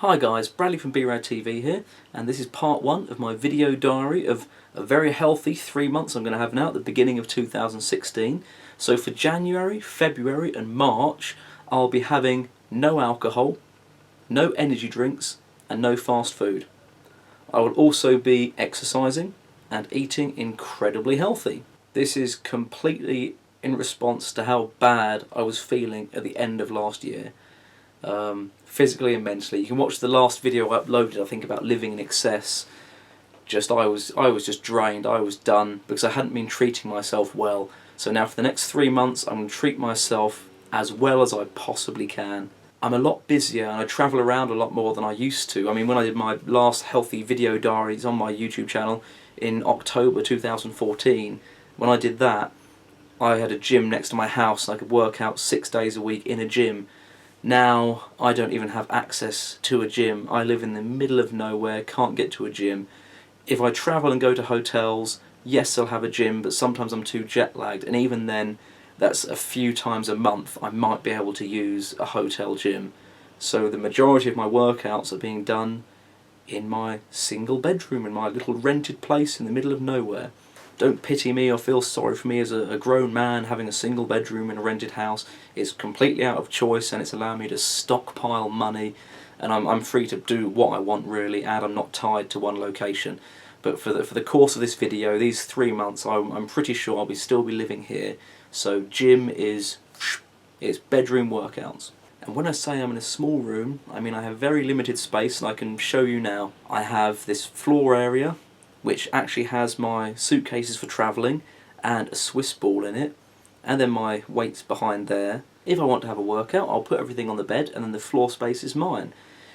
Hi guys, Bradley from B-Rad TV here, and this is part 1 of my video diary of a very healthy 3 months I'm going to have now at the beginning of 2016. So for January, February and March I'll be having no alcohol, no energy drinks and no fast food. I will also be exercising and eating incredibly healthy. This is completely in response to how bad I was feeling at the end of last year. Physically and mentally. You can watch the last video I uploaded, I think, about living in excess. I was just drained, I was done, because I hadn't been treating myself well. So now for the next 3 months I'm going to treat myself as well as I possibly can. I'm a lot busier and I travel around a lot more than I used to. I mean, when I did my last healthy video diaries on my YouTube channel in October 2014, when I did that, I had a gym next to my house and I could work out 6 days a week in a gym. Now I don't even have access to a gym. I live in the middle of nowhere, can't get to a gym. If I travel and go to hotels, yes, I'll have a gym, but sometimes I'm too jet lagged, and even then that's a few times a month I might be able to use a hotel gym. So the majority of my workouts are being done in my single bedroom, in my little rented place in the middle of nowhere. Don't pity me or feel sorry for me as a grown man having a single bedroom in a rented house. It's completely out of choice and it's allowed me to stockpile money, and I'm free to do what I want really, and I'm not tied to one location. But for the course of this video, these 3 months, I'm pretty sure I'll still be living here. So gym is bedroom workouts. And when I say I'm in a small room, I mean I have very limited space, and I can show you now. I have this floor area which actually has my suitcases for travelling and a Swiss ball in it, and then my weights behind there. If I want to have a workout, I'll put everything on the bed and then the floor space is mine.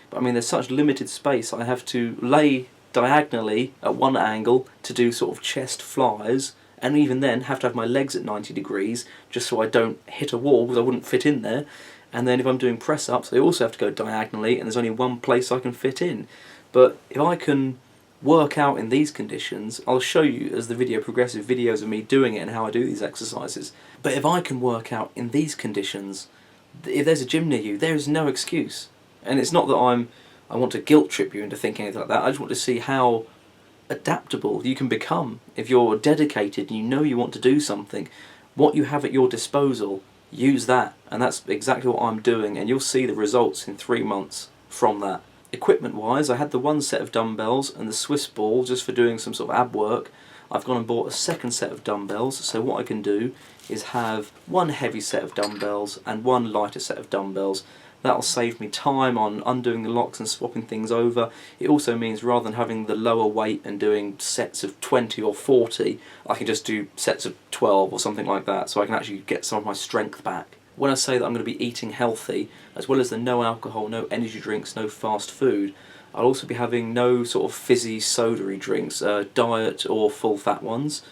But I mean, there's such limited space, I have to lay diagonally at one angle to do sort of chest flies, and even then have to have my legs at 90 degrees just so I don't hit a wall because I wouldn't fit in there. And then if I'm doing press-ups, I also have to go diagonally, and there's only one place I can fit in. But if I can work out in these conditions, I'll show you as the video progresses videos of me doing it and how I do these exercises. But if I can work out in these conditions, if there's a gym near you, there is no excuse. And it's not that I want to guilt trip you into thinking anything like that. I just want to see how adaptable you can become if you're dedicated and you know you want to do something. What you have at your disposal, use that, and that's exactly what I'm doing, and you'll see the results in 3 months from that. Equipment wise, I had the one set of dumbbells and the Swiss ball just for doing some sort of ab work. I've gone and bought a second set of dumbbells, so what I can do is have one heavy set of dumbbells and one lighter set of dumbbells. That'll save me time on undoing the locks and swapping things over. It also means rather than having the lower weight and doing sets of 20 or 40, I can just do sets of 12 or something like that, so I can actually get some of my strength back. When I say that I'm going to be eating healthy, as well as the no alcohol, no energy drinks, no fast food, I'll also be having no sort of fizzy soda-y drinks, diet or full fat ones.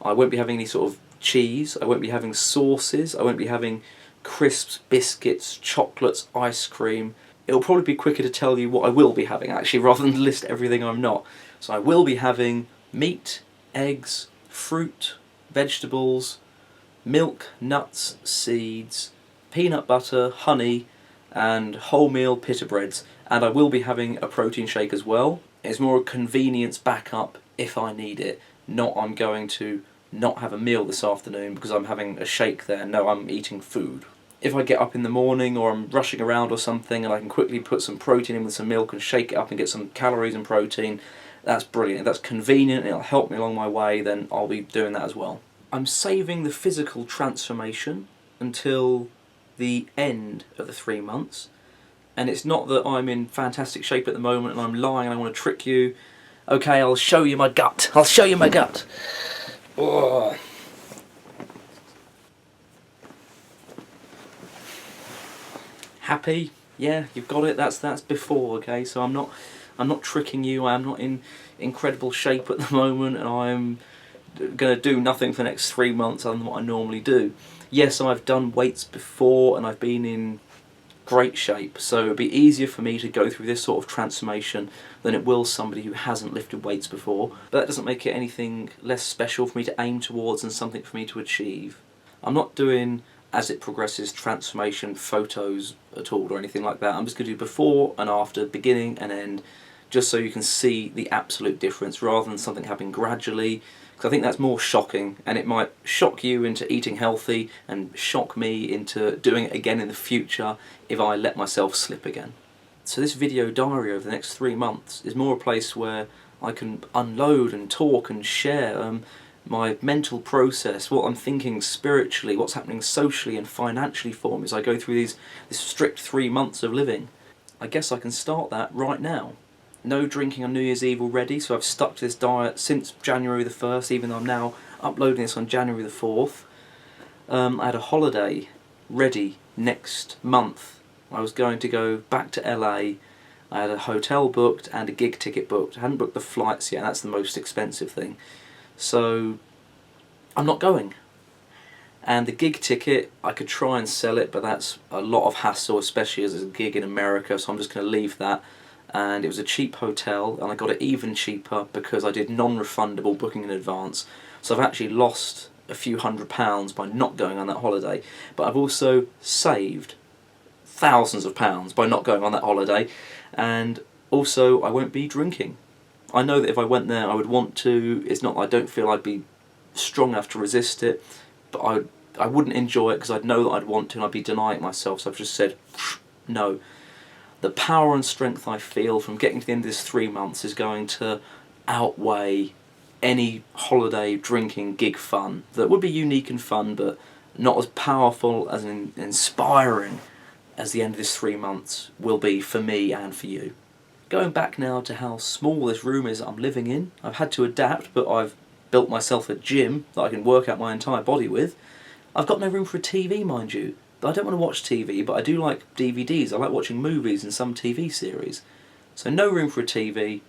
I won't be having any sort of cheese, I won't be having sauces, I won't be having crisps, biscuits, chocolates, ice cream. It'll probably be quicker to tell you what I will be having actually, rather than list everything I'm not. So I will be having meat, eggs, fruit, vegetables, milk, nuts, seeds, peanut butter, honey and wholemeal pita breads, and I will be having a protein shake as well. It's more a convenience backup if I need it, not I'm going to not have a meal this afternoon because I'm having a shake there. No, I'm eating food. If I get up in the morning or I'm rushing around or something and I can quickly put some protein in with some milk and shake it up and get some calories and protein, that's brilliant. That's convenient, it'll help me along my way, then I'll be doing that as well. I'm saving the physical transformation until the end of the 3 months, and it's not that I'm in fantastic shape at the moment and I'm lying and I want to trick you. Okay, I'll show you my gut. I'll show you my gut. Ugh. Happy? Yeah, you've got it. That's before, okay? So I'm not tricking you. I'm not in incredible shape at the moment, and I'm going to do nothing for the next 3 months other than what I normally do. Yes, I've done weights before and I've been in great shape, so it'll be easier for me to go through this sort of transformation than it will somebody who hasn't lifted weights before, but that doesn't make it anything less special for me to aim towards and something for me to achieve. I'm not doing as it progresses, transformation photos at all or anything like that. I'm just going to do before and after, beginning and end, just so you can see the absolute difference rather than something happening gradually, because I think that's more shocking, and it might shock you into eating healthy and shock me into doing it again in the future if I let myself slip again. So this video diary over the next 3 months is more a place where I can unload and talk and share my mental process, what I'm thinking spiritually, what's happening socially and financially for me as I go through this strict 3 months of living. I guess I can start that right now. No drinking on New Year's Eve already, so I've stuck to this diet since January the 1st, even though I'm now uploading this on January the 4th. I had a holiday ready next month. I was going to go back to LA. I had a hotel booked and a gig ticket booked. I hadn't booked the flights yet, and that's the most expensive thing. So I'm not going. And the gig ticket, I could try and sell it, but that's a lot of hassle, especially as it's a gig in America, so I'm just going to leave that. And it was a cheap hotel, and I got it even cheaper because I did non-refundable booking in advance. So I've actually lost a few £100 by not going on that holiday, but I've also saved thousands of pounds by not going on that holiday, and also I won't be drinking. I know that if I went there I would want to. It's not that I don't feel I'd be strong enough to resist it, but I wouldn't enjoy it because I'd know that I'd want to and I'd be denying myself, so I've just said no. The power and strength I feel from getting to the end of this 3 months is going to outweigh any holiday drinking gig fun that would be unique and fun, but not as powerful as inspiring as the end of this 3 months will be for me and for you. Going back now to how small this room is that I'm living in, I've had to adapt, but I've built myself a gym that I can work out my entire body with. I've got no room for a TV, mind you. I don't want to watch TV, but I do like DVDs. I like watching movies and some TV series. So no room for a TV,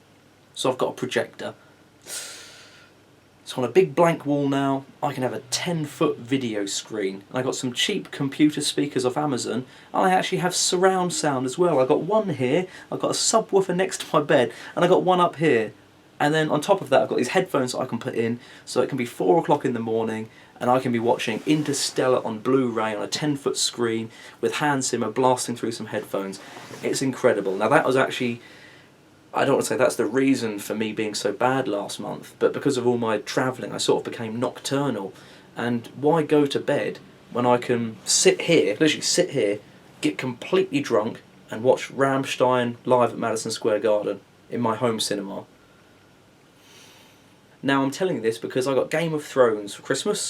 so I've got a projector. So on a big blank wall now, I can have a 10-foot video screen. And I got some cheap computer speakers off Amazon, and I actually have surround sound as well. I got one here, I've got a subwoofer next to my bed, and I got one up here. And then on top of that I've got these headphones that I can put in, so it can be 4 o'clock in the morning, and I can be watching Interstellar on Blu-ray on a 10-foot screen with Hans Zimmer blasting through some headphones. It's incredible. Now that was actually, I don't want to say that's the reason for me being so bad last month, but because of all my travelling I sort of became nocturnal. And why go to bed when I can sit here, literally sit here, get completely drunk and watch Rammstein live at Madison Square Garden in my home cinema. Now I'm telling you this because I got Game of Thrones for Christmas,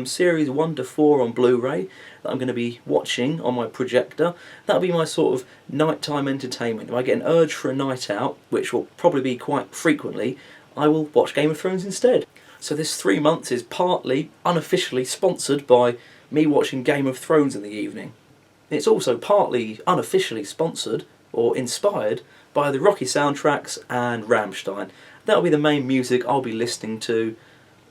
series 1 to 4 on Blu-ray that I'm going to be watching on my projector. That'll be my sort of nighttime entertainment. If I get an urge for a night out, which will probably be quite frequently, I will watch Game of Thrones instead. So this 3 months is partly unofficially sponsored by me watching Game of Thrones in the evening. It's also partly unofficially sponsored or inspired by the Rocky soundtracks and Rammstein. That'll be the main music I'll be listening to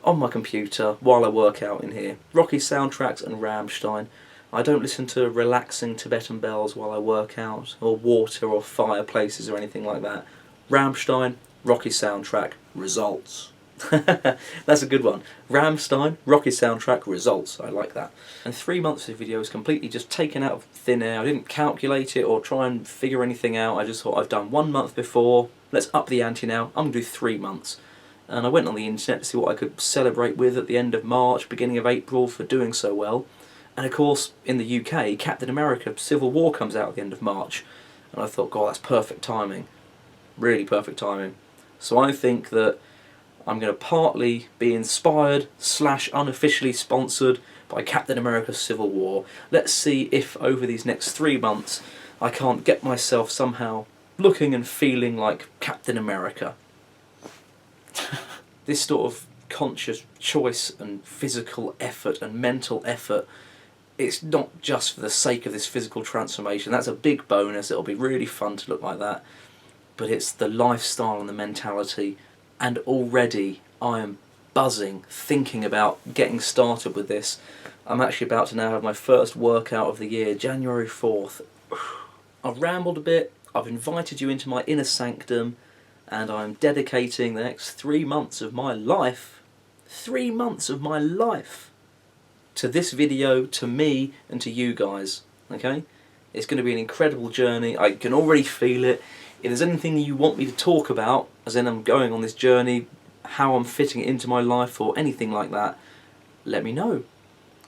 on my computer while I work out in here. Rocky soundtracks and Rammstein. I don't listen to relaxing Tibetan bells while I work out, or water or fireplaces or anything like that. Rammstein, Rocky soundtrack, results. That's a good one. Rammstein, Rocky soundtrack, results. I like that. And 3 months of video is completely just taken out of thin air. I didn't calculate it or try and figure anything out. I just thought I've done 1 month before. Let's up the ante now. I'm going to do 3 months. And I went on the internet to see what I could celebrate with at the end of March, beginning of April for doing so well. And of course, in the UK, Captain America Civil War comes out at the end of March. And I thought, God, that's perfect timing. Really perfect timing. So I think that I'm going to partly be inspired / unofficially sponsored by Captain America Civil War. Let's see if over these next 3 months I can't get myself somehow looking and feeling like Captain America. This sort of conscious choice and physical effort and mental effort, it's not just for the sake of this physical transformation. That's a big bonus. It'll be really fun to look like that. But it's the lifestyle and the mentality. And already I am buzzing thinking about getting started with this. I'm actually about to now have my first workout of the year, January 4th. I've rambled a bit, I've invited you into my inner sanctum, and I'm dedicating the next 3 months of my life, 3 months of my life, to this video, to me, and to you guys. Okay? It's going to be an incredible journey. I can already feel it. If there's anything you want me to talk about, as in I'm going on this journey, how I'm fitting it into my life or anything like that, let me know.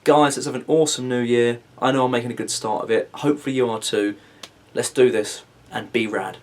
Guys, let's have an awesome new year. I know I'm making a good start of it. Hopefully you are too. Let's do this and be rad.